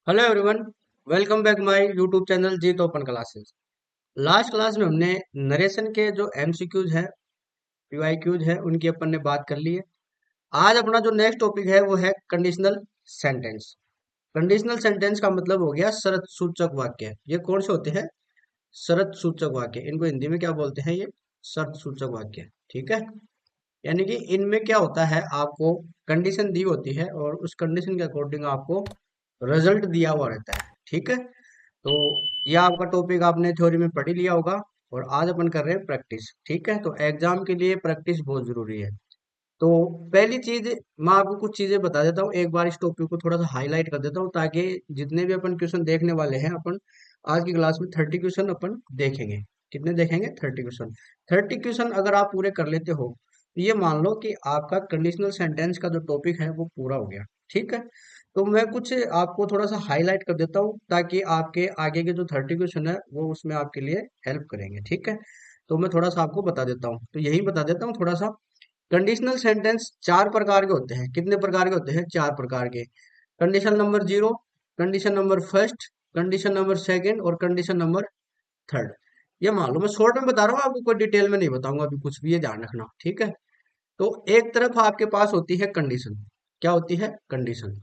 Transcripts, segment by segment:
Hello everyone. Welcome back my YouTube channel Jeet open classes. Last class में हमने narration के जो MCQs हैं, पीवाईक्यूज हैं, उनकी अपन ने बात कर ली है। आज अपना जो नेक्स्ट टॉपिक है वो है कंडीशनल सेंटेंस। कंडीशनल सेंटेंस का मतलब हो गया शर्त सूचक वाक्य। ये कौन से होते हैं? शर्त सूचक वाक्य। इनको हिंदी में क्या बोलते हैं? ये शर्त सूचक वाक्य। ठीक है। यानी कि इनमें क्या होता है, आपको कंडीशन दी होती है और उस कंडीशन के अकॉर्डिंग आपको रिजल्ट दिया हुआ रहता है। ठीक है। तो यह आपका टॉपिक आपने थ्योरी में पढ़ ही लिया होगा और आज अपन कर रहे हैं प्रैक्टिस। ठीक है। तो एग्जाम के लिए प्रैक्टिस बहुत जरूरी है। तो पहली चीज, मैं आपको कुछ चीजें बता देता हूँ, एक बार इस टॉपिक को थोड़ा सा हाईलाइट कर देता हूँ ताकि जितने भी अपन क्वेश्चन देखने वाले हैं, अपन आज की क्लास में 30 क्वेश्चन अपन देखेंगे। कितने देखेंगे? 30 क्वेश्चन। 30 क्वेश्चन अगर आप पूरे कर लेते हो तो ये मान लो कि आपका कंडीशनल सेंटेंस का जो टॉपिक है वो पूरा हो गया। ठीक है। तो मैं कुछ आपको थोड़ा सा हाईलाइट कर देता हूँ ताकि आपके आगे के जो 30 क्वेश्चन है वो उसमें आपके लिए हेल्प करेंगे। ठीक है। तो मैं थोड़ा सा आपको बता देता हूँ, तो यही बता देता हूँ थोड़ा सा। कंडीशनल सेंटेंस चार प्रकार के होते हैं। कितने प्रकार के होते हैं? चार प्रकार के। Condition number zero, condition number first, condition number second और कंडीशन नंबर थर्ड। ये मान लो मैं शॉर्ट में बता रहा हूँ आपको, कोई डिटेल में नहीं बताऊंगा अभी कुछ भी, ये ध्यान रखना। ठीक है। तो एक तरफ आपके पास होती है कंडीशन। क्या होती है? कंडीशन।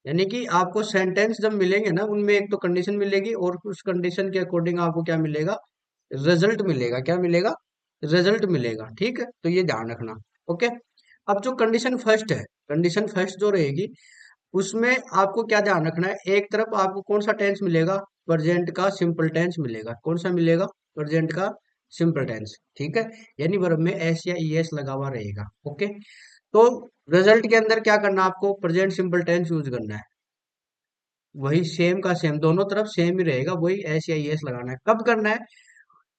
यानी कि आपको सेंटेंस जब मिलेंगे ना, उनमें एक तो कंडीशन मिलेगी और उस कंडीशन के अकॉर्डिंग आपको क्या मिलेगा? रिजल्ट मिलेगा। क्या मिलेगा? रिजल्ट मिलेगा। ठीक है। तो ये ध्यान रखना। ओके। अब जो कंडीशन फर्स्ट है, कंडीशन फर्स्ट जो रहेगी उसमें आपको क्या ध्यान रखना है? एक तरफ आपको कौन सा टेंस मिलेगा? प्रेजेंट का सिंपल टेंस मिलेगा। कौन सा मिलेगा? प्रेजेंट का सिंपल टेंस। ठीक है। यानी वर्ब में एस या ईएस लगा हुआ रहेगा। ओके। तो रिजल्ट के अंदर क्या करना है? आपको प्रेजेंट सिंपल टेंस यूज करना है। वही सेम का सेम, दोनों तरफ सेम ही रहेगा, वही एस या एस लगाना है। कब करना है?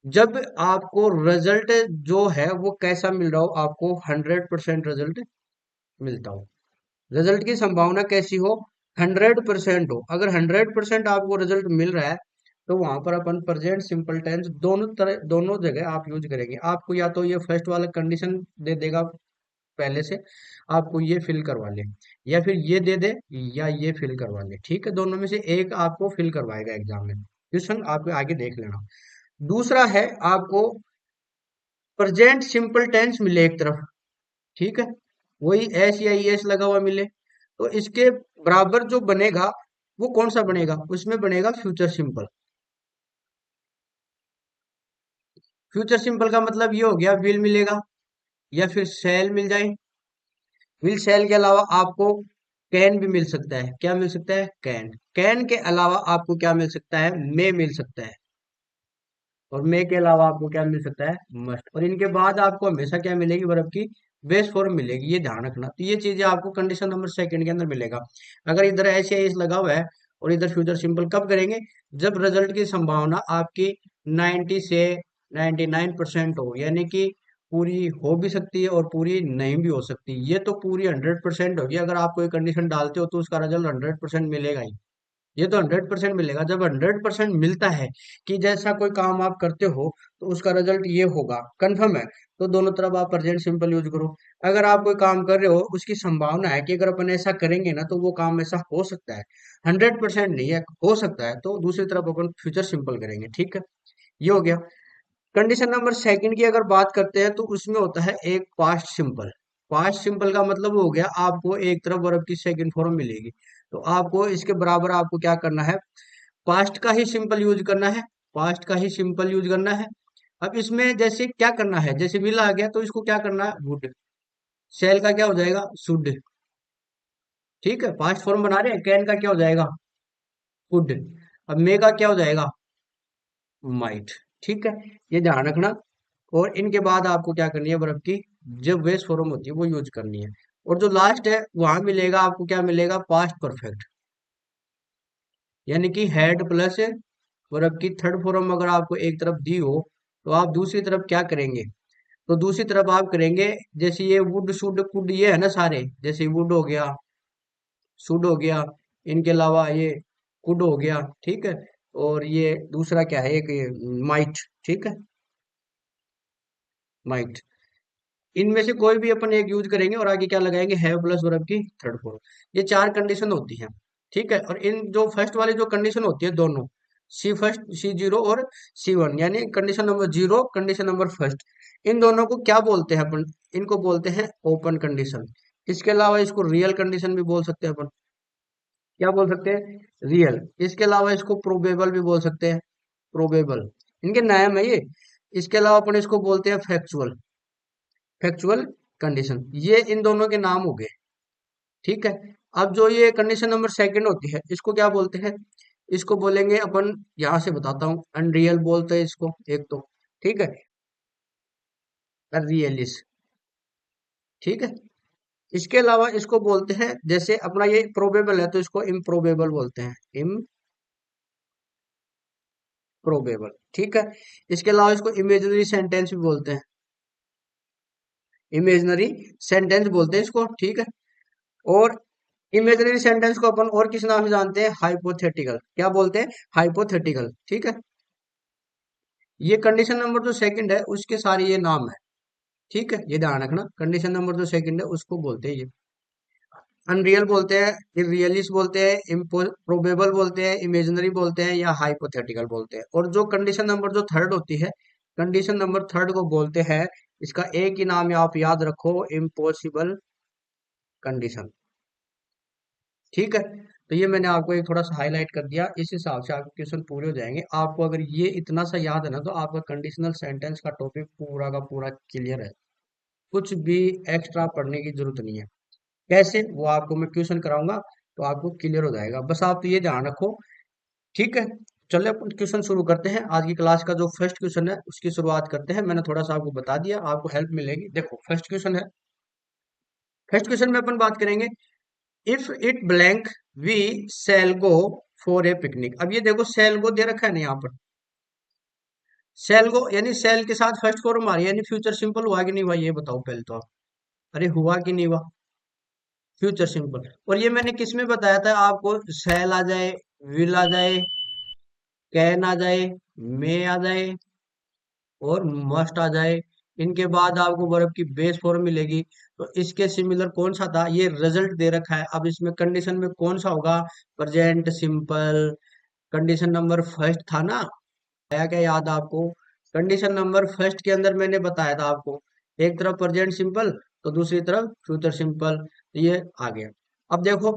जब आपको रिजल्ट जो है वो कैसा मिल रहा हो, आपको 100% रिजल्ट मिलता हो। रिजल्ट की संभावना कैसी हो? 100% हो। अगर 100% आपको रिजल्ट मिल रहा है तो वहां पर अपन प्रेजेंट सिंपल टेंस दोनों तरह, दोनों जगह आप यूज करेंगे। आपको या तो ये फर्स्ट वाला कंडीशन दे देगा पहले से, आपको ये फिल करवा ले, या फिर ये दे दे या ये फिल करवा ले। ठीक है। दोनों में से एक आपको फिल करवाएगा एग्जाम में। क्वेश्चन आपको आगे देख लेना। दूसरा है, आपको प्रेजेंट सिंपल टेंस मिले एक तरफ। ठीक है। वही एस या एस लगा हुआ मिले तो इसके बराबर जो बनेगा वो कौन सा बनेगा? उसमें बनेगा फ्यूचर सिंपल। फ्यूचर सिंपल का मतलब ये हो गया, विल मिलेगा या फिर सेल मिल जाए। विल सेल के अलावा आपको कैन भी मिल सकता है। क्या मिल सकता है? कैन। कैन के अलावा आपको क्या मिल सकता है? मे मिल सकता है। और मे के अलावा आपको क्या मिल सकता है? मस्ट। और इनके बाद आपको हमेशा क्या मिलेगी? वर्ब की बेस फॉर्म मिलेगी। ये ध्यान रखना। तो ये चीजें आपको कंडीशन नंबर सेकंड के अंदर मिलेगा। अगर इधर ऐसे एस लगा हुआ है और इधर फ्यूचर सिंपल, कब करेंगे? जब रिजल्ट की संभावना आपकी 90 से 99% हो। यानी कि पूरी हो भी सकती है और पूरी नहीं भी हो सकती। ये तो पूरी 100% होगी। अगर आप कोई कंडीशन डालते हो तो उसका रिजल्ट 100% मिलेगा ही। ये तो 100% मिलेगा। जब 100% मिलता है कि जैसा कोई काम आप करते हो तो उसका रिजल्ट ये होगा, कंफर्म है, तो दोनों तरफ आप प्रेजेंट सिंपल यूज करो। अगर आप कोई काम कर रहे हो, उसकी संभावना है कि अगर अपन ऐसा करेंगे ना तो वो काम ऐसा हो सकता है, 100% नहीं है, हो सकता है, तो दूसरी तरफ अपन फ्यूचर सिंपल करेंगे। ठीक है। ये हो गया। कंडीशन नंबर सेकंड की अगर बात करते हैं तो उसमें होता है एक पास्ट सिंपल। पास्ट सिंपल का मतलब हो गया, आपको एक तरफ वर्ब की सेकंड फॉर्म मिलेगी तो आपको इसके बराबर आपको क्या करना है? पास्ट का ही सिंपल यूज करना है। पास्ट का ही सिंपल यूज करना है। अब इसमें जैसे क्या करना है, जैसे विल आ गया तो इसको क्या करना है? वुड। सेल का क्या हो जाएगा? शुड। ठीक है। पास्ट फॉर्म बना रहे हैं। कैन का क्या हो जाएगा? कुड। अब मे का क्या हो जाएगा? माइट। ठीक है। ये ध्यान रखना। और इनके बाद आपको क्या करनी है? वर्ब की जो बेस फॉर्म होती है वो यूज करनी है। और जो लास्ट है वहां मिलेगा आपको, क्या मिलेगा? Past perfect. यानी कि हैड प्लस वर्ब की थर्ड फॉर्म अगर आपको एक तरफ दी हो तो आप दूसरी तरफ क्या करेंगे? तो दूसरी तरफ आप करेंगे, जैसे ये वुड शुड कुड ये है ना सारे, जैसे वुड हो गया, शुड हो गया, इनके अलावा ये कुड हो गया। ठीक है। और ये दूसरा क्या है? एक माइट। ठीक है। माइट। इनमें से कोई भी अपन एक यूज करेंगे और आगे क्या लगाएंगे? हैव प्लस वर्ब की थर्ड फॉर्म। ये चार कंडीशन होती है। ठीक है। और इन जो फर्स्ट वाली जो कंडीशन होती है दोनों, सी फर्स्ट सी जीरो और सी वन, यानी condition number zero, condition number first, इन दोनों को क्या बोलते हैं अपन? इनको बोलते हैं ओपन कंडीशन। इसके अलावा इसको रियल कंडीशन भी बोल सकते हैं अपन। क्या बोल सकते हैं? रियल। इसके अलावा इसको प्रोबेबल भी बोल सकते हैं, प्रोबेबल, इनके नाम है ये। इसके अलावा अपन इसको बोलते हैं फैक्चुअल, फैक्चुअल कंडीशन। ये इन दोनों के नाम हो गए। ठीक है। अब जो ये कंडीशन नंबर सेकंड होती है, इसको क्या बोलते हैं? इसको बोलेंगे अपन, यहां से बताता हूँ, अनरियल बोलते हैं इसको एक तो। ठीक है, रियलिस। ठीक है। इसके अलावा इसको बोलते हैं, जैसे अपना ये प्रोबेबल है तो इसको इम्प्रोबेबल बोलते हैं, इम्प्रोबेबल। ठीक है। इसके अलावा इसको इमेजिनरी सेंटेंस भी बोलते हैं, इमेजिनरी सेंटेंस बोलते हैं इसको। ठीक है। और इमेजिनरी सेंटेंस को अपन और किस नाम से जानते हैं? हाइपोथेटिकल। क्या बोलते हैं? हाइपोथेटिकल। ठीक है। ये कंडीशन नंबर जो सेकंड है उसके सारे ये नाम है। ठीक है, ये ध्यान रखना, कंडीशन नंबर जो सेकंड है उसको बोलते हैं ये। अनरियल बोलते हैं, इरियलिस्ट बोलते हैं, इम्प्रोबेबल बोलते हैं, इमेजिनरी बोलते हैं, या हाइपोथेटिकल बोलते हैं। और जो कंडीशन नंबर जो थर्ड होती है, कंडीशन नंबर थर्ड को बोलते हैं, इसका एक ही नाम है, आप याद रखो, इम्पॉसिबल कंडीशन। ठीक है। तो ये मैंने आपको एक थोड़ा सा हाईलाइट कर दिया, इस हिसाब से आपके क्वेश्चन पूरे हो जाएंगे। आपको अगर ये इतना सा याद है ना, तो आपका कंडीशनल सेंटेंस का टॉपिक पूरा का पूरा क्लियर है। कुछ भी एक्स्ट्रा पढ़ने की जरूरत नहीं है। कैसे, वो आपको मैं क्वेश्चन कराऊंगा तो आपको क्लियर हो जाएगा। बस आप तो ये ध्यान रखो। ठीक है। चलिए अपन क्वेश्चन शुरू करते हैं। आज की क्लास का जो फर्स्ट क्वेश्चन है उसकी शुरुआत करते हैं। मैंने थोड़ा सा आपको बता दिया, आपको हेल्प मिलेगी। देखो फर्स्ट क्वेश्चन है, फर्स्ट क्वेश्चन में अपन बात करेंगे, if it blank we shall go for a picnic. अब ये देखो शैल गो दे रखा है ना यहाँ पर, शैल गो यानी शैल के साथ फर्स्ट फॉर्म आ रही है, यानी फ्यूचर सिंपल हुआ कि नहीं हुआ, ये बताओ पहले तो आप। अरे हुआ कि नहीं हुआ? Future simple. और ये मैंने किस में बताया था आपको? शैल आ जाए, विल आ जाए, कैन आ जाए, मे आ जाए, और मस्ट आ जाए, इनके बाद आपको वर्ब की बेस फॉर्म मिलेगी। तो इसके सिमिलर कौन सा था? ये रिजल्ट दे रखा है। अब इसमें कंडीशन में कौन सा होगा? Present simple. Condition number first था ना, आया क्या याद आपको? कंडीशन नंबर फर्स्ट के अंदर मैंने बताया था आपको, एक तरफ प्रेजेंट सिंपल तो दूसरी तरफ फ्यूचर सिंपल। ये आ गया। अब देखो,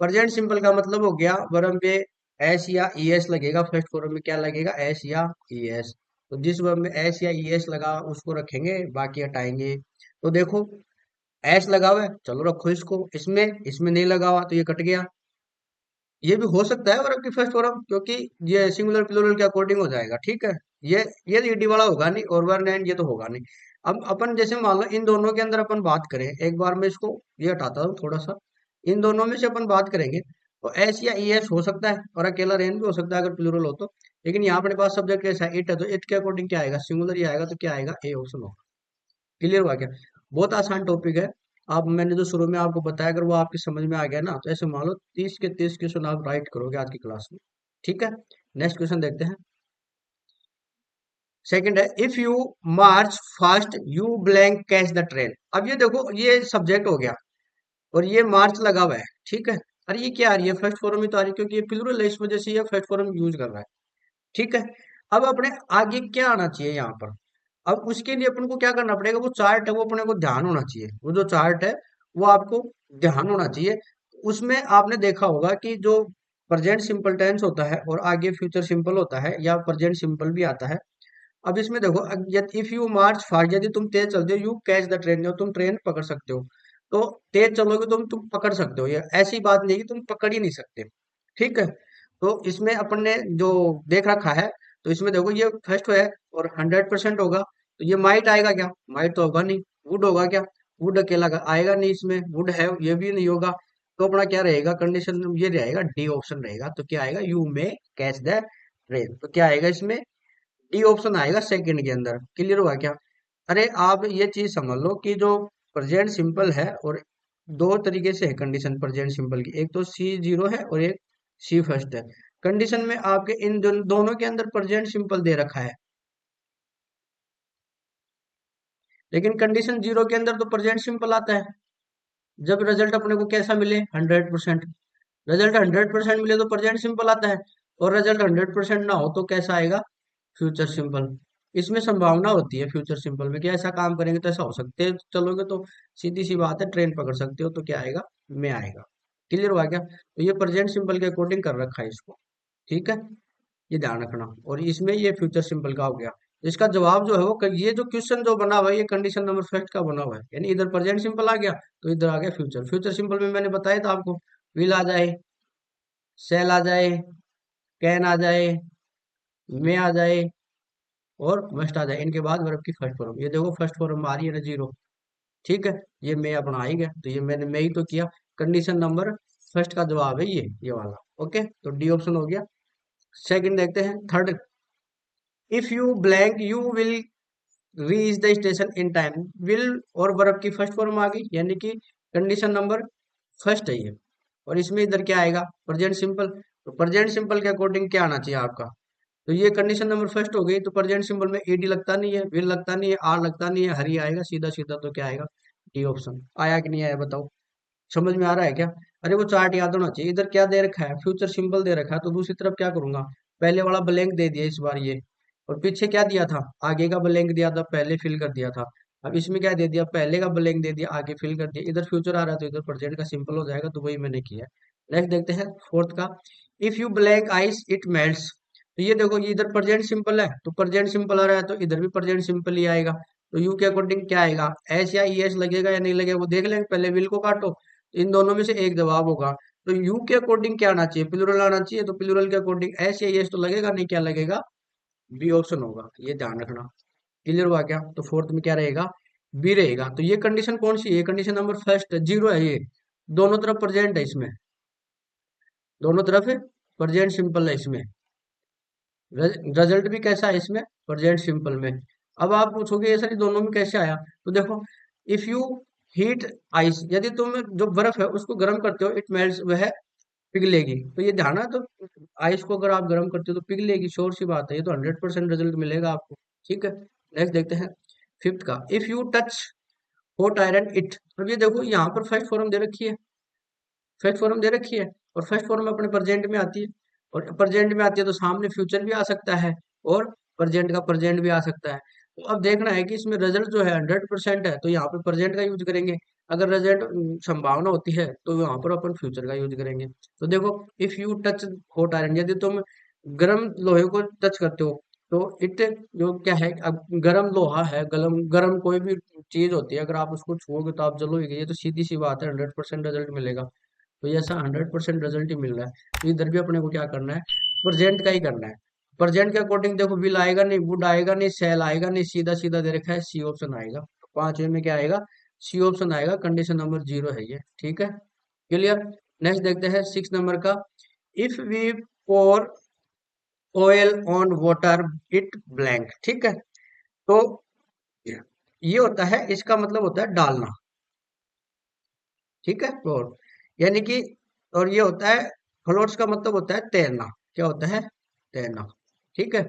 प्रेजेंट सिंपल का मतलब हो गया वर्ब में एस या ई एस लगेगा, फर्स्ट फॉर्म में क्या लगेगा? एस या ई एस। तो जिस वर्ब में एस या ई एस लगा उसको रखेंगे, बाकी हटाएंगे। तो देखो, एस लगा हुआ है, चलो रखो इसको, इसमें इसमें नहीं लगा हुआ तो ये कट गया। ये भी हो सकता है वर्ब की फर्स्ट फॉर्म, क्योंकि ये सिंगुलर प्लूरल के अकॉर्डिंग हो जाएगा। ठीक है। ये ईडी वाला होगा नहीं, और वन एंड ये तो होगा नहीं। अब अपन जैसे मान लो इन दोनों के अंदर अपन बात करें, एक बार मैं इसको ये हटाता हूँ थोड़ा सा, इन दोनों में से अपन बात करेंगे तो एस या ई एस हो सकता है, और अकेला रेन भी हो सकता है अगर प्लूरल हो तो। लेकिन यहाँ अपने पास सब्जेक्ट कैसा है? इट है, तो इट के अकॉर्डिंग क्या आएगा? सिंगुलर ही आएगा, तो क्या आएगा? ए ऑप्शन होगा। क्लियर हुआ क्या? बहुत आसान टॉपिक है। आप, मैंने जो शुरू में आपको बताया, अगर वो आपकी समझ में आ गया ना, तो ऐसे मान लो 30 के 30 क्वेश्चन आप राइट करोगे आज की क्लास में। ठीक है। नेक्स्ट क्वेश्चन देखते हैं। सेकंड है, if you March fast you blank catch the train. अब ये देखो, ये सब्जेक्ट हो गया और ये मार्च लगा हुआ है। ठीक है। अरे ये क्या आ रही है? फर्स्ट फॉर्म में तो आ रही है, क्योंकि ये प्लूरल है, इस वजह से ये फर्स्ट फॉर्म यूज कर रहा है। ठीक है। अब अपने आगे क्या आना चाहिए यहाँ पर? अब उसके लिए अपन को क्या करना पड़ेगा? वो चार्ट है वो अपने को ध्यान होना चाहिए, वो जो चार्ट है वो आपको ध्यान होना चाहिए। उसमें आपने देखा होगा कि जो प्रेजेंट सिंपल टेंस होता है और आगे फ्यूचर सिंपल होता है, या प्रेजेंट सिंपल भी आता है। अब इसमें देखो, इफ यू मार्च फास्ट, यदि तुम तेज चलते हो, यू कैच द ट्रेन, तुम ट्रेन पकड़ सकते हो। तो तेज चलोगे तुम पकड़ सकते हो, ये ऐसी बात नहीं कि तुम पकड़ ही नहीं सकते। ठीक है। तो इसमें अपन ने जो देख रखा है, तो इसमें देखो ये फर्स्ट है और 100% होगा, तो ये माइट आएगा क्या? माइट तो होगा नहीं। वुड होगा क्या? वुड अकेला आएगा नहीं, इसमें वुड है, ये भी नहीं होगा। तो अपना क्या रहेगा? कंडीशन ये रहेगा, डी ऑप्शन रहेगा। तो क्या आएगा? You may catch the train. तो क्या आएगा इसमें? डी ऑप्शन आएगा सेकंड के अंदर। क्लियर हुआ क्या? अरे आप ये चीज समझ लो कि जो प्रेजेंट सिंपल है, और दो तरीके से है कंडीशन प्रेजेंट सिंपल की, एक तो सी जीरो है और एक सी फर्स्ट है। कंडीशन में आपके इन दोनों के अंदर प्रेजेंट सिंपल दे रखा है, लेकिन कंडीशन जीरो के अंदर तो प्रेजेंट सिंपल आता है, जब रिजल्ट अपने को कैसा मिले? 100%। रिजल्ट 100% मिले तो प्रेजेंट सिंपल आता है, और रिजल्ट 100% ना हो तो कैसा आएगा, फ्यूचर सिंपल। इसमें संभावना होती है फ्यूचर सिंपल में कि ऐसा काम करेंगे तो ऐसा हो सकते है, चलोगे तो सीधी सी बात है ट्रेन पकड़ सकते हो, तो क्या आएगा, में आएगा। क्लियर हुआ क्या? तो ये प्रेजेंट सिंपल के अकॉर्डिंग कर रखा है इसको, ठीक है, ये ध्यान रखना। और इसमें ये फ्यूचर सिंपल का हो गया। इसका जवाब जो है वो ये जो क्वेश्चन जो बना हुआ है ये कंडीशन नंबर फर्स्ट का बना हुआ है, यानी इधर प्रेजेंट सिंपल आ गया तो इधर आ गया फ्यूचर। फ्यूचर सिंपल में मैंने बताया था आपको, विल आ जाए, सेल आ जाए, कैन आ जाए, में आ जाए, और मस्ट आ जाए, इनके बाद वर्ब की फर्स्ट फॉर्म। ये देखो फर्स्ट फॉर्म आ रही है ना, जीरो, ठीक है, ये मैं अपना आ ही गया, तो ये मैंने मैं ही तो किया। कंडीशन नंबर फर्स्ट का जवाब है ये वाला। ओके, तो डी ऑप्शन हो गया। सेकंड देखते हैं, third, if you blank you will reach the station in time. Will और वर्ब की फर्स्ट फॉर्म आ गई, यानी कि कंडीशन नंबर फर्स्ट है ये। और इसमें इधर क्या आएगा, प्रेजेंट सिंपल। तो प्रेजेंट सिंपल के अकॉर्डिंग क्या आना चाहिए आपका, तो ये कंडीशन नंबर फर्स्ट हो गई, तो प्रेजेंट सिंपल में ईडी लगता नहीं है, विल लगता नहीं है, आर लगता नहीं है, हरी आएगा सीधा सीधा, तो क्या आएगा, डी ऑप्शन। आया कि नहीं आया बताओ, समझ में आ रहा है क्या? अरे वो चार्ट याद होना चाहिए। इधर क्या दे रखा है, फ्यूचर सिंबल दे रखा है, तो दूसरी तरफ क्या करूंगा, पहले वाला ब्लैंक दे दिया इस बार ये, और पीछे क्या दिया था, आगे का ब्लैंक दिया था, पहले फिल कर दिया था। अब इसमें क्या दे दिया, पहले का ब्लैंक दे दिया, आगे फिल कर दिया। इधर फ्यूचर आ रहा है तो इधर प्रेजेंट का सिंपल हो जाएगा, तो वही मैंने किया। नेक्स्ट देखते हैं फोर्थ का, if you blank ice it melts. तो ये देखो, ये इधर प्रेजेंट सिंपल है तो प्रेजेंट सिंपल आ रहा है, तो इधर भी प्रेजेंट सिंपल ही आएगा। तो यू के अकॉर्डिंग क्या आएगा, एस या ई एस लगेगा या नहीं लगेगा वो देख लेंगे, पहले विल को काटो, इन दोनों में से एक जवाब होगा। तो यू के अकॉर्डिंग क्या आना चाहिए, प्लूरल आना चाहिए, तो प्लूरल के अकॉर्डिंग एस या यस तो लगेगा नहीं, क्या लगेगा, बी ऑप्शन होगा, ये ध्यान रखना। क्लियर हुआ क्या? तो फोर्थ में क्या रहेगा, बी रहेगा। तो ये कंडीशन कौन सी है, कंडीशन नंबर फर्स्ट, जीरो है ये, दोनों तरफ प्रेजेंट है इसमें, दोनों तरफ प्रेजेंट सिंपल है इसमें। रिजल्ट भी कैसा है इसमें, प्रेजेंट सिंपल में। अब आप पूछोगे ये सर दोनों में कैसे आया, तो देखो, इफ यू हीट आइस, यदि तुम जो बर्फ है उसको गर्म करते हो, इट मेल्ट्स, वह पिघलेगी। तो ये ध्यान है, तो आइस को अगर आप गर्म करते हो तो पिघलेगी, श्योर सी बात है, ये तो 100% रिजल्ट मिलेगा आपको। ठीक है, नेक्स्ट देखते हैं फिफ्थ का, if you touch hot iron it. अब ये देखो यहाँ पर फर्स्ट फॉर्म दे रखी है, फर्स्ट फॉर्म दे रखी है, और फर्स्ट फॉर्म अपने प्रेजेंट में आती है, और प्रेजेंट में आती है तो सामने फ्यूचर भी आ सकता है, और प्रेजेंट का प्रेजेंट भी आ सकता है। तो अब देखना है कि इसमें रिजल्ट जो है 100% है, तो यहाँ पे प्रेजेंट का यूज करेंगे। अगर रिजल्ट संभावना होती है तो यहाँ पर अपन फ्यूचर का यूज करेंगे। तो देखो, if you touch hot iron, यदि तुम गर्म लोहे को टच करते हो, तो इट जो क्या है, अब गर्म लोहा है, गर्म गर्म कोई भी चीज होती है, अगर आप उसको छुओगे तो आप जलोगे, ये तो सीधी सी बात है, 100% रिजल्ट मिलेगा। तो ये ऐसा 100% रिजल्ट ही मिल रहा है, तो इधर भी अपने को क्या करना है, प्रेजेंट का ही करना है। प्रेजेंट के अकॉर्डिंग देखो, विल आएगा नहीं, वुड आएगा नहीं, सेल आएगा नहीं, सीधा सीधा दे रखा है, सी ऑप्शन आएगा। तो पांचवे में क्या आएगा, सी ऑप्शन आएगा, कंडीशन नंबर जीरो है ये। ठीक है, क्लियर। नेक्स्ट देखते हैं सिक्स नंबर का, if we pour oil on water it blank. ठीक है, तो ये होता है, इसका मतलब होता है डालना, ठीक है, और यानी कि, और ये होता है फ्लोट्स का मतलब होता है तैरना। क्या होता है, तैरना। ठीक है,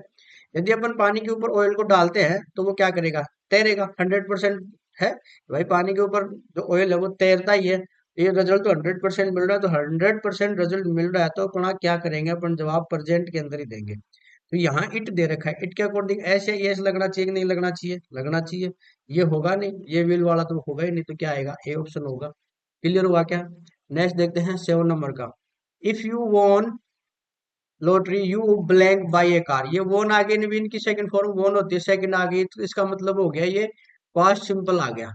यदि अपन पानी के ऊपर ऑयल को डालते हैं तो वो क्या करेगा, तैरेगा, 100% है भाई, पानी के ऊपर जो ऑयल है वो तैरता ही है। ये रिजल्ट तो 100% मिल रहा है, तो 100% रिजल्ट मिल रहा है, तो अपना क्या करेंगे, अपन जवाब प्रेजेंट के अंदर ही देंगे। तो यहाँ इट दे रखा है, इट के अकॉर्डिंग ऐसे यस लगना चाहिए कि नहीं लगना चाहिए, लगना चाहिए। ये होगा नहीं, ये विल वाला तो होगा ही नहीं, तो क्या आएगा, ए ऑप्शन होगा। क्लियर हुआ क्या? नेक्स्ट देखते हैं सेवन नंबर का, if you won lottery you blank buy a car. ये वोन आगे नहीं, विन की सेकंड फॉर्म वोन होती है, सेकंड आ गई, तो इसका मतलब हो गया ये पास्ट सिंपल आ गया,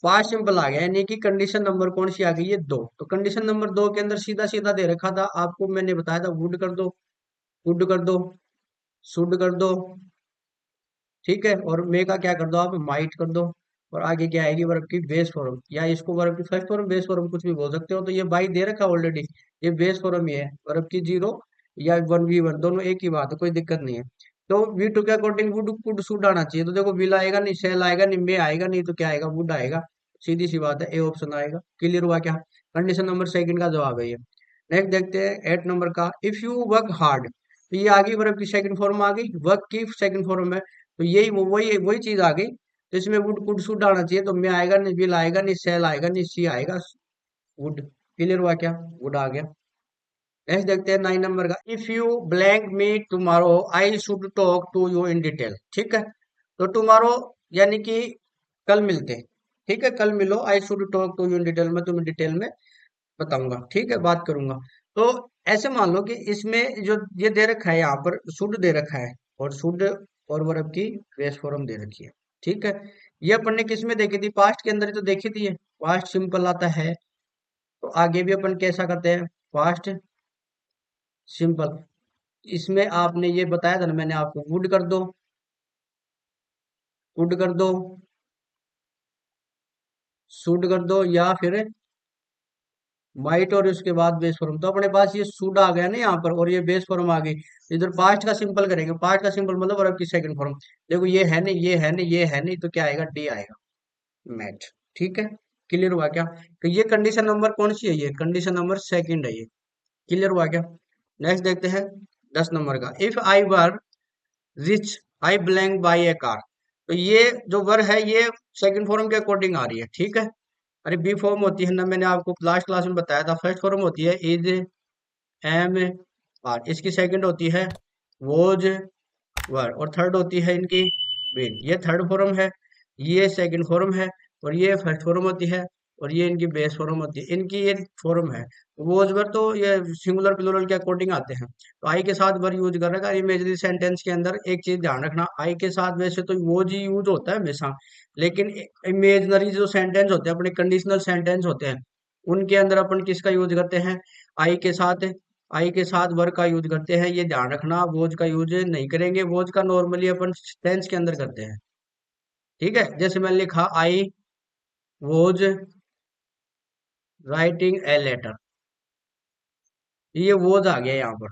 पास्ट सिंपल आ गया, यानी कि कंडीशन नंबर कौन सी आ गई, ये दो। तो कंडीशन नंबर दो के अंदर सीधा सीधा दे रखा था आपको, मैंने बताया था वुड कर दो, वुड कर दो, शुड कर दो, ठीक है, और मे का क्या कर दो आप, माइट कर दो। और आगे क्या आएगी, वर्ब की बेस फॉर्म, या इसको वर्ब की फर्स्ट फॉर्म, बेस फॉर्म कुछ भी बोल सकते हो। तो ये बाई दे रखा ऑलरेडी, ये बेस फॉर्म ही है, वर्ब की जीरो या वन वी वन दोनों एक ही बात है, कोई दिक्कत नहीं है। तो वी टू के अकॉर्डिंग वुड कुड शुड आना चाहिए, तो देखो विल आएगा नहीं, सेल आएगा नहीं, मे आएगा नहीं, तो क्या आएगा, वुड आएगा, सीधी सी बात है, ए ऑप्शन आएगा। क्लियर हुआ क्या? कंडीशन नंबर सेकंड का जवाब है ये। नेक्स्ट देखते हैं एट नंबर का, इफ यू वर्क हार्ड। तो ये आ गई वर्ब की सेकंड फॉर्म आ गई, वर्क की सेकंड फॉर्म है, तो यही वही वही चीज आ गई। तो इसमें वुड कुड शुड आना चाहिए, तो मैं आएगा नहीं, विल आएगा नहीं, सेल आएगा नहीं, सी आएगा, वुड। क्लियर हुआ क्या? वुड आ गया। नेक्स्ट देखते हैं 9 नंबर का, if you blank me tomorrow I should talk to you in detail. ठीक है, तो टुमारो यानी कि कल मिलते हैं। ठीक है, कल मिलो, I should talk to you in detail, मैं तुम्हें डिटेल में बताऊंगा। ठीक है, बात करूंगा। तो ऐसे मान लो कि इसमें जो ये दे रखा है, यहाँ पर शुड दे रखा है, और शुड और वर्ब की बेस फॉर्म दे रखी है। ठीक है, ये अपन ने किस में देखी थी? पास्ट के अंदर ही तो देखी थी। ये पास्ट सिंपल आता है, तो आगे भी अपन कैसा करते हैं? Past simple. इसमें आपने ये बताया था ना, मैंने आपको, वुड कर दो, वुड कर दो, शुड कर दो, या फिर माइट, और उसके बाद बेस फॉर्म। तो अपने पास ये शुड आ गया ना यहाँ पर, और ये बेस फॉर्म आ गई। इधर पास्ट का सिंपल करेंगे, पास्ट का सिंपल मतलब वर्ब की सेकंड फॉर्म। देखो ये है नहीं, ये है नहीं, ये है नहीं, तो क्या आएगा? डी आएगा, मैट। ठीक है, क्लियर हुआ क्या? तो ये कंडीशन नंबर कौन सी है? ये कंडीशन नंबर सेकंड है ये। क्लियर हुआ क्या? नेक्स्ट देखते हैं 10 नंबर का, if I were rich I blank by A car. तो ये जो वर है, ये सेकंड फॉर्म के अकॉर्डिंग आ रही है। ठीक है, अरे बी फॉर्म होती है ना, मैंने आपको लास्ट क्लास में बताया था। फर्स्ट फॉर्म होती है इज, एम, आर। इसकी सेकंड होती है वोज, वर, और थर्ड होती है इनकी बीन। ये थर्ड फॉर्म है, ये सेकंड फॉर्म है, और ये फर्स्ट फॉर्म होती है, और ये इनकी बेस फॉर्म होती है। इनकी ये फॉर्म है। वोज वर तो ये सिंगुलर प्लूरल के अकॉर्डिंग आते हैं। तो आई के साथ वर यूज कर रखा है। इमेजरी सेंटेंस के अंदर एक चीज ध्यान रखना, आई के साथ वैसे तो वोज ही यूज होता है हमेशा, लेकिन इमेजनरी जो सेंटेंस होते हैं, अपने कंडीशनल सेंटेंस होते हैं, उनके अंदर अपन किसका यूज करते हैं? आई के साथ, आई के साथ वर्ग का यूज करते हैं। ये ध्यान रखना, वोज का यूज नहीं करेंगे। वोज का नॉर्मली अपन टेंस के अंदर करते हैं। ठीक है, जैसे मैंने लिखा, आई वोज राइटिंग ए लेटर, ये वोज आ गया यहाँ पर।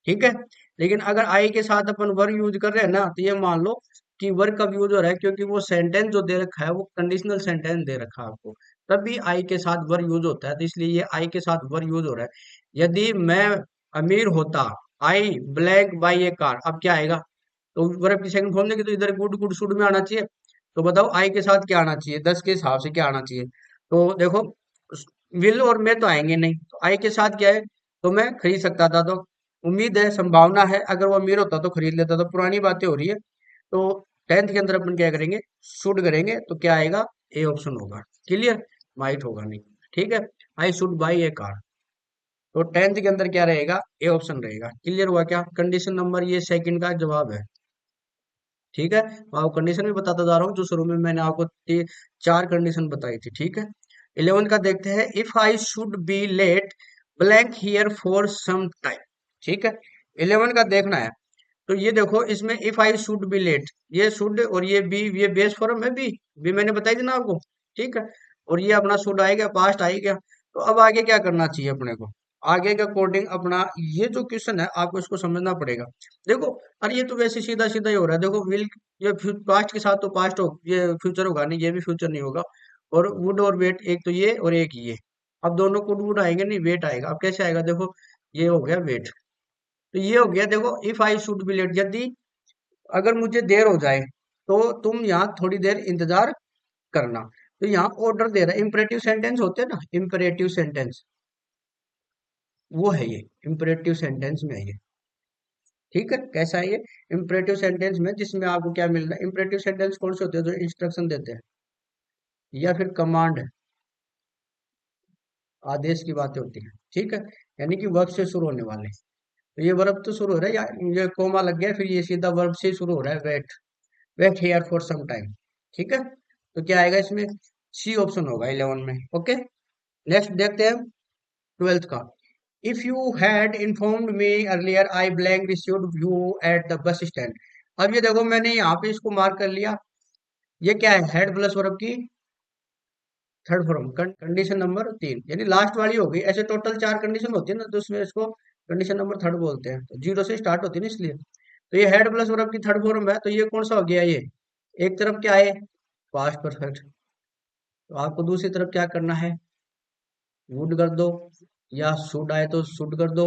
ठीक है, लेकिन अगर आई के साथ अपन वर्ग यूज कर रहे हैं ना, तो ये मान लो कि वर्ग कब यूज हो रहा है, क्योंकि वो सेंटेंस जो दे रखा है वो कंडीशनल सेंटेंस दे रखा है आपको, तभी आई के साथ वर्ग यूज होता है। तो इसलिए ये आई के साथ वर्ग यूज हो रहा है। यदि मैं अमीर होता, आई ब्लैक बाई ए कार, अब क्या आएगा? तो वर्ब की सेकंड फॉर्म देंगे, तो इधर गुड गुड शुड में आना चाहिए। तो बताओ आई के साथ क्या आना चाहिए? 10 के हिसाब से क्या आना चाहिए? तो देखो, विल और मैं तो आएंगे नहीं, तो आई के साथ क्या है? तो मैं खरीद सकता था। तो उम्मीद है, संभावना है, अगर वो अमीर होता तो खरीद लेता। तो पुरानी बातें हो रही है। तो टेंथ के अंदर अपन क्या करेंगे? शुड करेंगे, तो क्या आएगा? ए ऑप्शन होगा। क्लियर, माइट होगा नहीं। ठीक है, I should by A car. तो टेंथ के अंदर क्या रहेगा? ए ऑप्शन रहेगा। क्लियर हुआ क्या? कंडीशन नंबर ये सेकंड का जवाब है। ठीक है, मैं आपको कंडीशन भी बताता जा रहा हूँ, जो शुरू में मैंने आपको चार कंडीशन बताई थी। ठीक है, 11 का देखते हैं, if I should be late blank here for some time. ठीक है, 11 का देखना है। तो ये देखो, इसमें if I should be late, ये शुड और ये बी, ये बेस फॉर्म है। बी बी मैंने बताई थी ना आपको। ठीक है, और ये अपना शुड आएगा, पास्ट आएगा। तो अब आगे क्या करना चाहिए अपने को? आगे के अकॉर्डिंग अपना ये जो क्वेश्चन है, आपको इसको समझना पड़ेगा। देखो, अरे ये तो वैसे सीधा सीधा ही हो रहा है। देखो, विल, ये पास्ट के साथ तो पास्ट हो, ये फ्यूचर होगा नहीं, ये भी फ्यूचर नहीं होगा। और वुड और वेट, एक तो ये और एक ये। अब दोनों कुड वुड आएंगे नहीं, वेट आएगा। अब कैसे आएगा? देखो, ये हो गया वेट, तो ये हो गया। देखो, if I should be late, यदि अगर मुझे देर हो जाए, तो तुम यहाँ थोड़ी देर इंतजार करना। तो यहाँ ऑर्डर दे रहा है। इंपरेटिव सेंटेंस होते हैं ना, इंपरेटिव सेंटेंस, वो है ये, इंपरेटिव सेंटेंस में है ये। ठीक है, कैसा है ये? इंपरेटिव सेंटेंस में, जिसमें आपको क्या मिल रहा है? इंपरेटिव सेंटेंस कौन से होते हैं? जो इंस्ट्रक्शन देते हैं, या फिर कमांड, आदेश की बातें होती हैं। ठीक है, यानी कि वर्ब से शुरू होने वाले। तो ये वर्ब तो शुरू हो रहा है, या ये कोमा लग गया, फिर ये सीधा वर्ब से शुरू हो रहा है, wait, wait here for some time. ठीक है, तो क्या आएगा इसमें? सी ऑप्शन होगा 11 में। ओके, नेक्स्ट देखते हैं 12th का, if you had informed me earlier I blank received you at the bus stand. अब ये देखो, मैंने यहाँ पे इसको मार्क कर लिया। ये क्या है? हेड प्लस वर्ब की थर्ड फॉर्म, कंडीशन नंबर 3, यानी लास्ट वाली हो गई। ऐसे टोटल 4 कंडीशन होती है ना, तो उसमें इसको कंडीशन नंबर थर्ड बोलते हैं। तो जीरो से स्टार्ट होती है ना, इसलिए। तो ये हेड प्लस वर्ब की थर्ड फॉर्म है। तो ये कौन सा हो गया? ये एक तरफ क्या है? Past perfect. तो आपको दूसरी तरफ क्या करना है? वुड कर दो, या शुड आए तो शुड कर दो,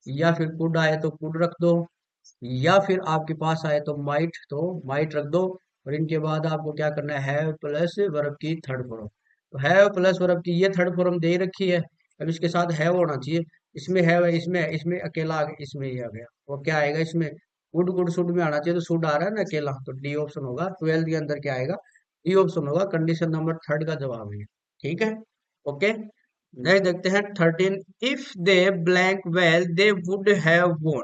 या फिर कुड आए तो कुड रख दो, या फिर आपके पास आए तो माइट रख दो। और इनके बाद आपको क्या करना है? हैव प्लस वर्ब की थर्ड फॉर्म। तो हैव प्लस वर्ब की ये थर्ड फॉर्म दे रखी है। अब इसके साथ हैव होना चाहिए, इसमें हैव है, इसमें अकेला आ गया, इसमें ये आ गया, वो क्या आएगा इसमें, वुड गुड शुड में आना चाहिए, तो शुड आ रहा है ना अकेला, तो डी ऑप्शन होगा, 12 के अंदर क्या आएगा, डी ऑप्शन होगा, कंडीशन नंबर थर्ड का जवाब है। ठीक है, ओके। नेक्स्ट देखते हैं 13, if they blank well they would have वोन,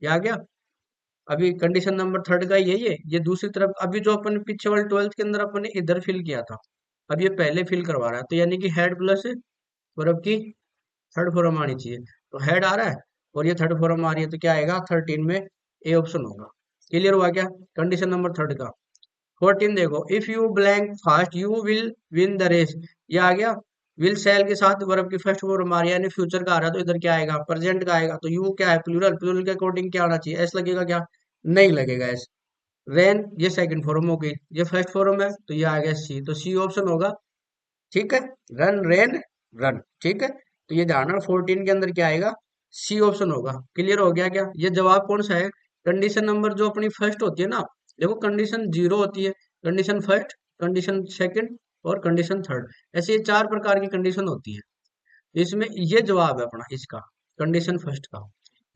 ये आ गया। अभी कंडीशन नंबर थर्ड का यही है, ये दूसरी तरफ, अभी जो अपन पीछे वाले 12th के अंदर अपन ने इधर फिल किया था, अब ये पहले फिल करवा रहा है, तो यानी कि हेड प्लस वर्ब की थर्ड फॉर्म आनी चाहिए, तो हेड आ रहा है और ये थर्ड फॉर्म आ रही है, तो क्या आएगा 13 में ए ऑप्शन होगा। क्लियर हुआ क्या कंडीशन नंबर थर्ड का। 14 देखो, if you blank fast you will win the race, ये आ गया, विल सेल के साथ वर्ब की फर्स्ट फॉर्म आ रही है, यानी फ्यूचर का आ रहा है, तो इधर क्या आएगा, प्रेजेंट का आएगा, तो यू क्या है, प्लूरल, प्लूरल के अकॉर्डिंग क्या आना चाहिए, एस लगेगा क्या, नहीं लगेगा एस। रेन ये सेकंड फॉर्म हो गई, ये फर्स्ट फॉर्म है, तो ये आ गया सी, तो सी ऑप्शन होगा। ठीक है, रन रेन रन, ठीक है, तो ये ध्यान रखना 14 के अंदर क्या आएगा, सी ऑप्शन होगा। क्लियर हो गया क्या, ये जवाब कौन सा है, कंडीशन नंबर जो अपनी फर्स्ट होती है ना, देखो कंडीशन जीरो होती है, कंडीशन फर्स्ट, कंडीशन सेकंड और कंडीशन थर्ड, ऐसे ये चार प्रकार की कंडीशन होती है, इसमें ये जवाब है अपना इसका, कंडीशन फर्स्ट का।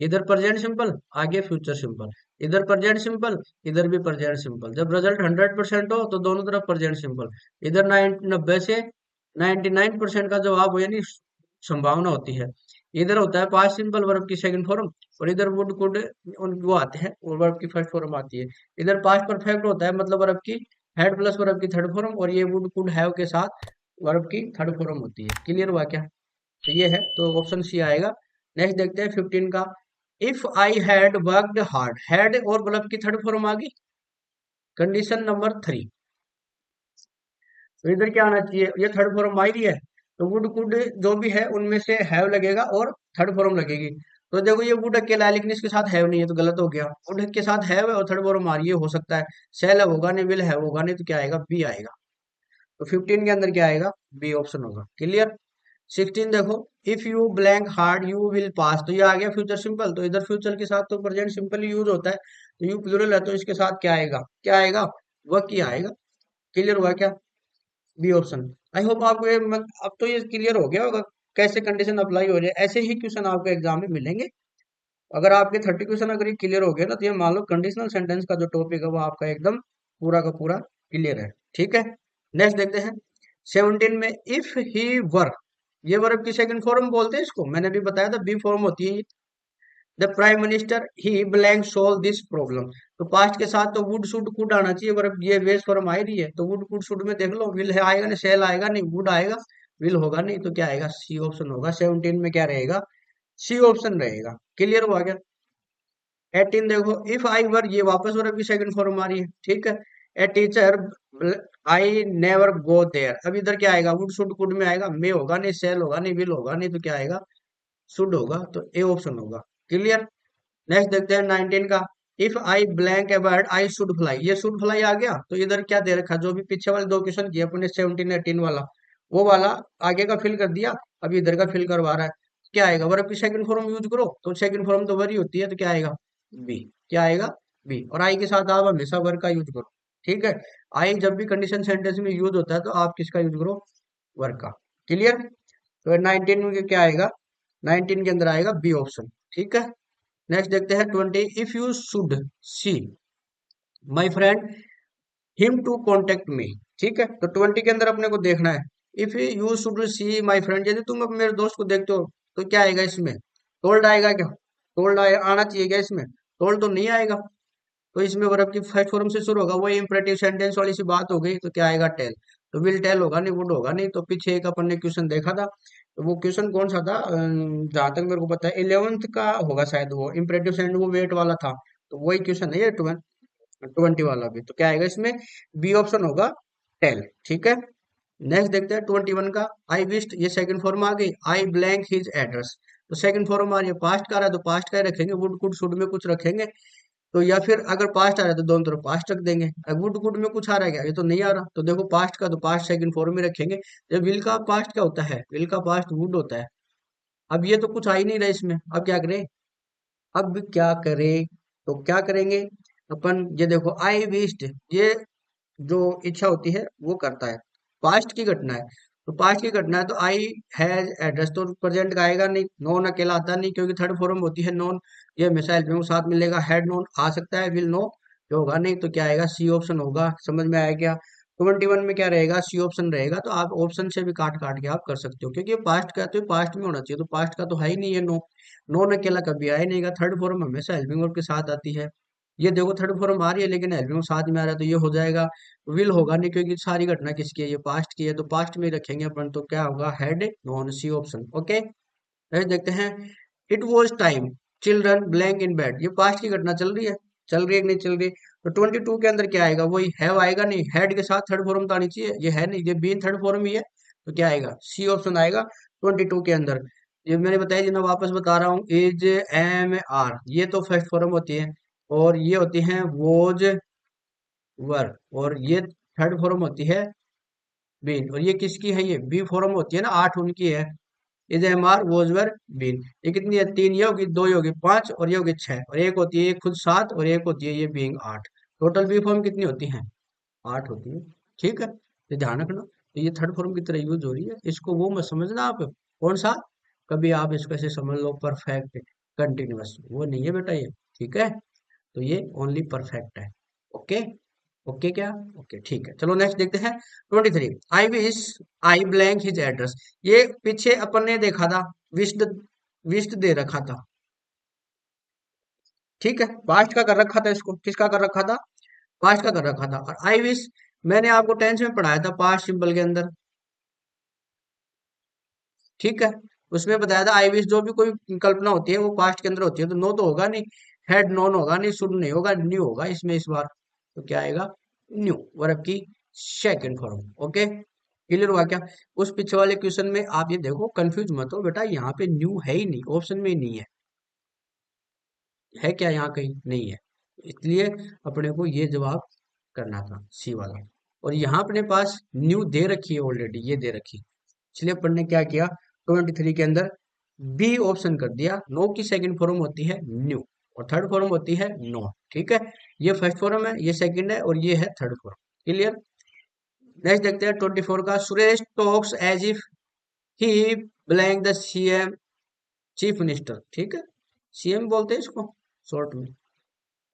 इधर प्रेजेंट सिंपल, आगे फ्यूचर सिंपल, इधर प्रेजेंट सिंपल, इधर भी प्रेजेंट सिंपल, जब रिजल्ट 100% हो तो दोनों तरफ प्रेजेंट सिंपल, इधर 90 से 99% का जवाब हो, यानी संभावना होती है। इधर होता है पास्ट सिंपल वर्ब की सेकंड फॉर्म, और इधर वुड कुड वो आते हैं और वर्ब की फर्स्ट फॉर्म आती है। इधर पास्ट परफेक्ट होता है, मतलब वर्ब की हेड प्लस वर्ब की थर्ड फॉर्म, और ये वुड कुड हैव के साथ वर्ब की थर्ड फॉर्म होती है। क्लियर हुआ क्या, तो ये है, तो ऑप्शन सी आएगा। नेक्स्ट देखते हैं 15 का, if I had worked hard, had और वर्ब की थर्ड फॉर्म आ गई, कंडीशन नंबर 3, तो इधर क्या आना चाहिए, ये थर्ड फॉर्म आ रही है, तो वुड कुड जो भी है उनमें से हैव लगेगा और थर्ड फॉर्म लगेगी। तो देखो ये वुड अकेला है, लेकिन इसके साथ हैव नहीं है, तो गलत हो गया, वुड के साथ हैव है और थर्ड फॉर्म आ रही है, हो सकता है सेल होगा नहीं, विल हैव होगा नहीं, तो क्या आएगा, बी आएगा, तो 15 के अंदर क्या आएगा, बी ऑप्शन होगा। क्लियर। 16 देखो, if you blank hard you will pass, तो ये आ गया फ्यूचर सिंपल, तो इधर फ्यूचर के साथ तो प्रेजेंट सिंपल यूज होता है, तो यू प्लूरल है, तो इसके साथ क्या आएगा, क्या आएगा, वह किया आएगा। क्लियर हुआ क्या, बी ऑप्शन। आई होप आपको ये अब तो ये क्लियर हो गया होगा कैसे कंडीशन अप्लाई हो रही है, ऐसे ही क्वेश्चन आपको एग्जाम में मिलेंगे। अगर आपके 30 क्वेश्चन अगर ये क्लियर हो गए ना, तो ये मान लो कंडीशनल सेंटेंस का जो टॉपिक है वो आपका एकदम पूरा का पूरा क्लियर है। ठीक है, नेक्स्ट देखते हैं 17 में, इफ ही वर, ये वर्ब की सेकंड फॉर्म बोलते हैं इसको, मैंने भी बताया था बी फॉर्म होती है। The prime minister he blank solve this problem, तो पास्ट के साथ तो वुड शुड कुड आना चाहिए, वर्ब ये बेस फॉर्म आ ही रही है, तो वुड कुड शुड में देख लो, विल है आएगा नहीं, सेल आएगा नहीं, वुड आएगा, विल होगा नहीं, तो क्या आएगा, सी ऑप्शन होगा। 17 में क्या रहेगा, सी ऑप्शन रहेगा। क्लियर हुआ क्या। 18 देखो, इफ आई वर, ये वापस वर्ब की सेकंड फॉर्म आ रही है, ठीक है, a teacher I never go there, अब इधर क्या आएगा, वुड शुड कुड में आएगा, मे होगा नहीं, सेल होगा नहीं, विल होगा नहीं, तो क्या आएगा, शुड होगा, तो ए ऑप्शन होगा। क्लियर। नेक्स्ट देखते हैं 19 का, if I blank A bird I should fly, ये शुड फ्लाई आ गया, तो इधर क्या दे रखा, जो भी पीछे वाले दो क्वेश्चन किए अपने 17 18 वाला, वो वाला आगे का फिल कर दिया, अभी इधर का फिल करवा रहा है, क्या आएगा, वर्ब की सेकंड फॉर्म यूज करो, तो सेकंड फॉर्म तो वरी होती है, तो क्या आएगा, बी, क्या आएगा, बी, और आई के साथ आप हमेशा वर्ब का यूज करो। ठीक है, आई जब भी कंडीशन सेंटेंस में यूज होता है तो आप किसका यूज करो, वर्ब का। क्लियर। तो 19 में क्या आएगा, 19 के अंदर आएगा बी ऑप्शन। ठीक है, नेक्स्ट देखते हैं 20, if you should see my friend him to contact me, ठीक है, तो 20 के अंदर अपने को देखना है, if you should see my friend, यदि तुम अब मेरे दोस्त को देखते हो, तो क्या आएगा इसमें, टोल्ड आएगा क्या, टोल्ड आना चाहिए क्या इसमें, टोल्ड तो नहीं आएगा, तो इसमें वर्ब की फर्स्ट फॉर्म से शुरू होगा, वही इंपरेटिव सेंटेंस वाली सी बात हो गई, तो क्या आएगा, टेल, तो विल टेल होगा नहीं, वुड होगा नहीं, तो पीछे एक अपन ने क्वेश्चन देखा था, तो वो क्वेश्चन कौन सा था, जहां तक मेरे को पता है 11th का होगा शायद, वो इंपरेटिव सेंटेंस वो वेट वाला था, तो वही क्वेश्चन है ये 20 वाला भी, तो क्या आएगा इसमें, बी ऑप्शन होगा, टेल। ठीक है, नेक्स्ट देखते हैं 21 का, आई विस्ट, ये सेकंड फॉर्म आ गई, आई ब्लैंक हिज एड्रेस, तो सेकंड फॉर्म आ रही है, पास्ट का रहा है तो पास्ट का ही रखेंगे, वुड कुड शुड में कुछ रखेंगे, तो या फिर अगर पास्ट आ रहा है तो दोनों तरफ पास्ट रख देंगे, वुड गुड में कुछ आ रहा है क्या, ये तो नहीं आ रहा, तो देखो पास्ट का तो पास्ट सेकंड फॉर्म में रखेंगे। जब विल का पास्ट क्या होता है, विल का पास्ट वुड होता है, अब ये तो कुछ आ ही नहीं रहा इसमें, अब क्या करें, अब क्या करें, तो क्या करेंगे अपन, ये देखो आई विश्ड, ये जो इच्छा होती है वो करता है, पास्ट की घटना है, तो पास्ट की घटना है तो आई हैज एड्रेस, तो प्रेजेंट का आएगा नहीं, नोन अकेला आता नहीं क्योंकि थर्ड फॉर्म होती है नोन, ये हमेशा हेल्पिंग के साथ मिलेगा। हैड नोन आ सकता है, विल नो जो होगा नहीं, तो क्या आएगा, सी ऑप्शन होगा। समझ में आया क्या? 21 में क्या रहेगा, सी ऑप्शन रहेगा। तो आप ऑप्शन से भी काट काट के आप कर सकते हो, क्योंकि ये पास्ट का तो पास्ट में होना चाहिए, तो पास्ट का तो है ही नहीं है नो, नोन अकेला कभी आया नहीं, थर्ड फॉर्म हमेशा हेल्पिंग वर्ब के साथ आती है। ये देखो थर्ड फॉर्म आ रही है लेकिन हेल्पिंग वर्ब साथ में आ रहा है, तो ये हो जाएगा। विल होगा नहीं क्योंकि सारी घटना किसकी है, ये पास्ट की है, तो पास्ट में ही रखेंगे अपन, तो क्या होगा, had known, C option. Okay, next देखते हैं। It was time children blank in bed, ये पास्ट की घटना चल रही है, चल रही है कि नहीं चल रही? तो 22 के अंदर क्या आएगा, वही हैव आएगा नहीं, हैड के साथ थर्ड फॉर्म तो आनी चाहिए, ये है नहीं, ये बीन थर्ड फॉर्म ही है, तो क्या आएगा, सी ऑप्शन आएगा 22 के अंदर। ये मैंने बताया जी, मैं वापस बता रहा हूँ, इज एम आर ये तो फर्स्ट फॉर्म होती है, और ये होती है वोज वर, और ये थर्ड फॉर्म होती है बीन, और ये किसकी है, ये बी फॉर्म होती है ना, 8 उनकी है। Is am are was were been, ये कितनी है, 3 ये होगी, 2 ये होगी 5, और ये होगी 6, और एक होती है ये खुद 7, और एक होती है ये बीइंग 8। टोटल बी फॉर्म कितनी होती है, 8 होती है। ठीक है, ये ध्यान रखना, तो ये थर्ड फॉर्म की तरह यूज हो रही है, इसको वो मत समझना आप, कौन सा, कभी आप इसको ऐसे समझ लो परफेक्ट कंटिन्यूअस, वो नहीं है बेटा ये। ठीक है, तो ये ओनली परफेक्ट है। ओके, ओके क्या, ओके ठीक है, चलो नेक्स्ट देखते हैं। 23 I wish I blank his address, ये पीछे अपन ने देखा था, विश्ड, विश्ड दे रखा था। ठीक है, पास्ट का कर रखा था, इसको किसका कर रखा था, पास्ट का कर रखा था। और आई विश मैंने आपको टेंस में पढ़ाया था पास्ट सिंबल के अंदर, ठीक है, उसमें बताया था आई विश जो भी कोई कल्पना होती है वो पास्ट के अंदर होती है, तो नो तो होगा नहीं, हैड नॉन होगा नहीं, शुड नहीं होगा, न्यू होगा इसमें इस बार, तो क्या आएगा, न्यू, वर्ब की सेकंड फॉर्म। ओके, क्लियर हुआ क्या? उस पीछे वाले क्वेश्चन में आप ये देखो, कंफ्यूज मत हो बेटा, यहाँ पे न्यू है ही नहीं, ऑप्शन में ही नहीं है क्या, यहाँ कहीं नहीं है, इसलिए अपने को ये जवाब करना था सी वाला। और यहाँ अपने पास न्यू दे रखी है ऑलरेडी, ये दे रखी, इसलिए अपन ने क्या किया, 23 के अंदर बी ऑप्शन कर दिया। नो की सेकंड फॉर्म होती है न्यू, और थर्ड फॉर्म होती है नो। ठीक है, ये फर्स्ट फॉर्म है, ये सेकंड है, और ये है थर्ड फॉर्म। क्लियर? नेक्स्ट देखते हैं 24 का। Suresh talks as if he blank the CM, chief minister. ठीक है, सीएम बोलते हैं इसको शॉर्ट में।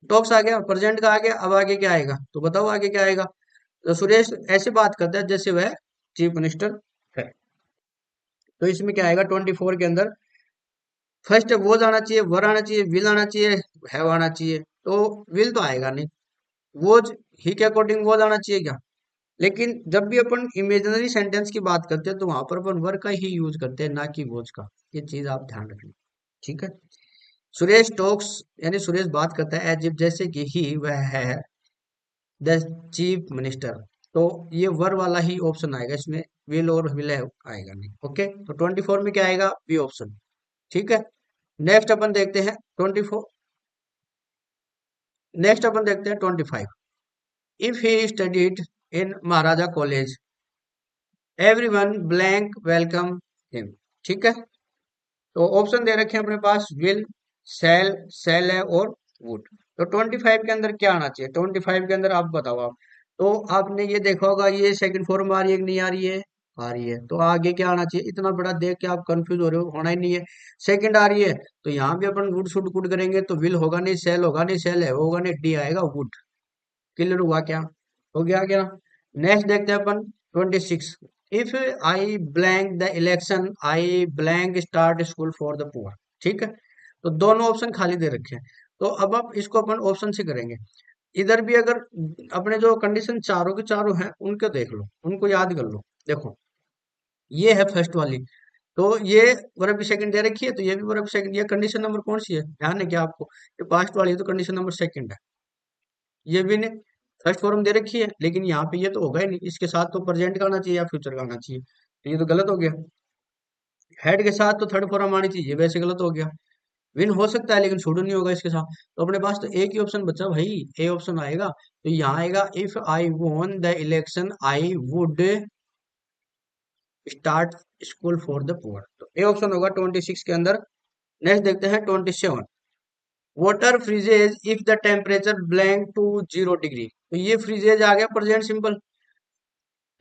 टॉक्स आ गया, प्रेजेंट का आ गया, अब आगे क्या आएगा, तो बताओ आगे क्या आएगा। तो सुरेश ऐसे बात करता है जैसे वह चीफ मिनिस्टर है, तो इसमें क्या आएगा 24 के अंदर, फर्स्ट वो आना चाहिए, वर आना चाहिए, विल आना चाहिए, हैव आना चाहिए, तो विल तो आएगा नहीं, वो ही के अकॉर्डिंग वो आना चाहिए क्या। लेकिन जब भी अपन इमेजिनरी सेंटेंस की बात करते हैं तो वहां पर अपन वर का ही यूज करते हैं, ना कि वोज का, ये चीज आप ध्यान रखना। ठीक है, सुरेश टॉक्स यानी सुरेश बात करता है एज इफ जैसे कि ही वह है द चीफ मिनिस्टर, तो ये वर वाला ही ऑप्शन आएगा इसमें, विल और विल आएगा नहीं। ओके, तो 24 में क्या आएगा, बी ऑप्शन। ठीक है, नेक्स्ट अपन देखते हैं 24, नेक्स्ट अपन देखते हैं 25। If he studied in Maharaja college everyone blank welcome him. ठीक है, तो ऑप्शन दे रखे हैं अपने पास, विल, सेल, सेल है, और वुड। तो 25 के अंदर क्या आना चाहिए, 25 के अंदर आप बताओ आप, तो आपने ये देखा होगा, ये सेकंड फॉर्म आ रही है कि नहीं आ रही है, आ रही है, तो आगे क्या आना चाहिए, इतना बड़ा देख के आप कंफ्यूज हो रहे हो, होना ही नहीं है। सेकंड आ रही है, तो यहाँ भी अपन वुड शुड कुड करेंगे, तो विल होगा नहीं, सेल होगा नहीं, सेल है होगा नहीं, डी आएगा वुड। क्लियर हुआ क्या, हो गया क्या? नेक्स्ट देखते हैं अपन 26। If I blank the election I blank start school for the poor. ठीक है, तो दोनों ऑप्शन खाली दे रखे हैं, तो अब आप इसको अपन ऑप्शन से करेंगे। इधर भी अगर अपने जो कंडीशन चारों के चारों हैं उनको देख लो, उनको याद कर लो। देखो, ये है फर्स्ट वाली, तो ये वर्ब की सेकंड दे रखी है, तो ये भी वर्ब सेकंड, ये कंडीशन नंबर कौन सी है, ध्यान है क्या आपको, ये पास्ट वाली है तो कंडीशन नंबर सेकंड है। ये भी ने फर्स्ट फॉर्म दे रखी है, लेकिन यहाँ पे ये तो होगा ही नहीं, इसके साथ तो प्रेजेंट का आना चाहिए या फ्यूचर का आना चाहिए, तो ये तो गलत हो गया। हेड के साथ तो थर्ड फॉर्म आनी चाहिए, वैसे गलत हो गया। विन हो सकता है लेकिन शुड नहीं होगा इसके साथ, तो अपने पास तो एक ही ऑप्शन बचा भाई, ए ऑप्शन आएगा। तो यहाँ आएगा, if I won the election I would start school for the poor, तो ए ऑप्शन होगा 26 के अंदर। नेक्स्ट देखते हैं 27। Water freezes if the temperature blank to 0 degree, तो ये फ्रीजेज आ गया प्रेजेंट सिंपल,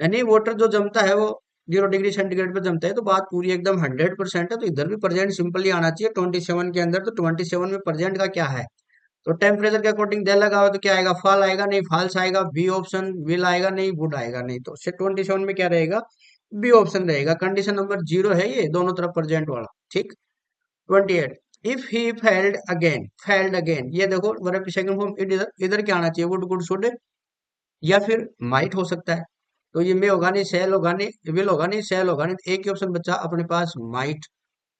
यानी वाटर जो जमता है वो 0 डिग्री सेंटीग्रेड पे जमता है तो बात पूरी एकदम 100% है, तो इधर भी प्रेजेंट सिंपली आना चाहिए 27 के अंदर। तो 27 में प्रेजेंट का क्या है, तो टेम्परेचर के अकॉर्डिंग दे लगा हो तो क्या आएगा, फॉल आएगा नहीं, फॉल्स आएगा, बी ऑप्शन, विल आएगा नहीं, वुड आएगा नहीं। तो 27 में क्या रहेगा, बी ऑप्शन रहेगा। कंडीशन नंबर 0 है ये, दोनों तरफ प्रेजेंट वाला। ठीक। 28, इफ ही फेल्ड अगेन, ये देखो वर्ब की सेकंड फॉर्म इधर इधर क्या आना चाहिए, वुड, कुड, शुड, या फिर माइट हो सकता है। तो ये में होगा नहीं, सेल होगा नहीं, विल होगा नहीं, सेल होगा नहीं, तो एक ही ऑप्शन बचा अपने पास, माइट।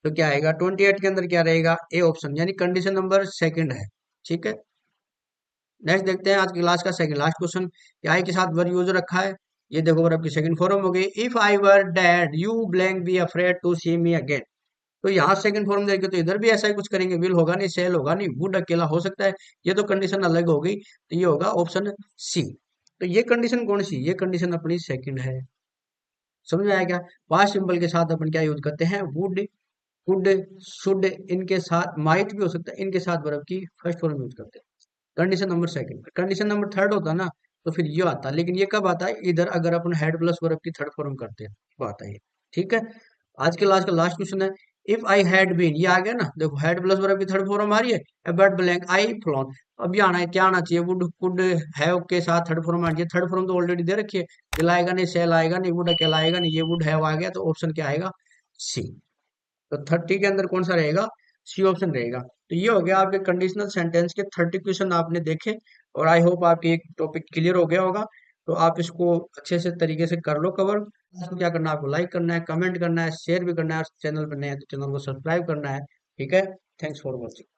तो क्या आएगा 28 के अंदर, क्या रहेगा, ए ऑप्शन, यानी कंडीशन नंबर सेकंड है। ठीक है। नेक्स्ट देखते हैं आज की क्लास का सेकंड लास्ट क्वेश्चन। आई के साथ वर यूज रखा है, ये देखो वर्ब की सेकंड फॉर्म हो गई, if I were dad you blank be afraid to see me again. तो यहाँ सेकंड फॉर्म देंगे तो इधर भी ऐसा ही कुछ करेंगे, विल होगा नहीं, सेल होगा नहीं, वुड अकेला हो सकता है। ये तो कंडीशन अलग हो गई, तो ये होगा ऑप्शन सी। तो ये कंडीशन कौन सी, ये कंडीशन अपनी सेकंड है। समझ में आया क्या। पास्ट सिंबल के साथ अपन क्या यूज करते हैं, वुड, कुड, शुड, इनके साथ माइट भी हो सकता है, इनके साथ वर्ब की फर्स्ट फॉर्म यूज करते हैं। Condition number second. Condition number third होता ना, तो फिर ये आता, लेकिन ये कब आता है, इधर अगर अपन हेड प्लस वर्ब की थर्ड फॉर्म करते हैं तो आता है ये। ठीक है। आज के लास्ट का लास्ट क्वेश्चन है, इफ आई हैड बीन, ये आ गया ना, देखो हेड प्लस वर्ब की थर्ड फॉर्म आ रही है, अबाउट ब्लैंक आई फ्लॉन। अब ये आना है, क्या आना चाहिए, वुड, कुड, हैव के साथ थर्ड फॉर्म आनी चाहिए। थर्ड फॉर्म तो ऑलरेडी दे रखी है, विल आएगा नहीं, सेल आएगा नहीं, वुड अकेला आएगा नहीं, ये वुड हैव आ गया, तो ऑप्शन क्या आएगा, सी। तो 30 के अंदर कौन सा रहेगा, सी ऑप्शन रहेगा। तो ये हो गया आपके कंडीशनल सेंटेंस के 30 क्वेश्चन आपने देखे, और आई होप आपके एक टॉपिक क्लियर हो गया होगा। तो आप इसको अच्छे से तरीके से कर लो कवर। इसको क्या करना है, आपको लाइक करना है, कमेंट करना है, शेयर भी करना है, और चैनल पर नए हैं तो चैनल को सब्सक्राइब करना है। ठीक है। Thanks for watching.